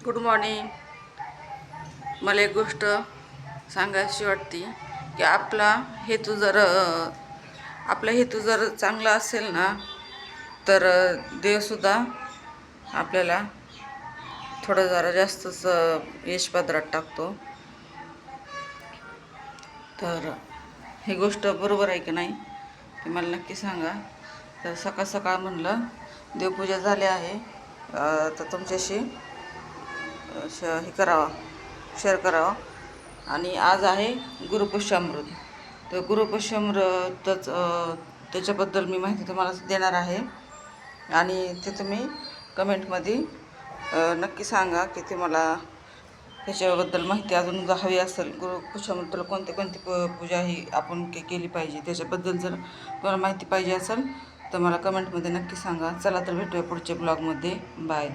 Good morning. मला एक गोष्ट सांगायची वाटते की आपला हेतू जर चांगला असेल ना तर देवसुद्धा आपल्याला थोडं जरा जास्तच यश पदरात टाकतो. तर ही गोष्ट बरोबर आहे की नाही ते मला नक्की सांगा. तर सकाळ सकाळ म्हणलं देवपूजा झाली आहे, तर तुमच्याशी हे करावं, शेअर करावं. आणि आज आहे गुरुपुष्यामृत. तर गुरुपुष्यामृतच त्याच्याबद्दल मी माहिती तुम्हाला देणार आहे आणि ते तुम्ही कमेंटमध्ये नक्की सांगा की ते मला त्याच्याबद्दल माहिती अजून हवी असेल. गुरुपुष्यामृताला कोणती कोणती पूजा ही आपण केली पाहिजे त्याच्याबद्दल जर तुम्हाला माहिती पाहिजे असेल तर मला कमेंटमध्ये नक्की सांगा. चला तर भेटूया पुढच्या ब्लॉगमध्ये. बाय.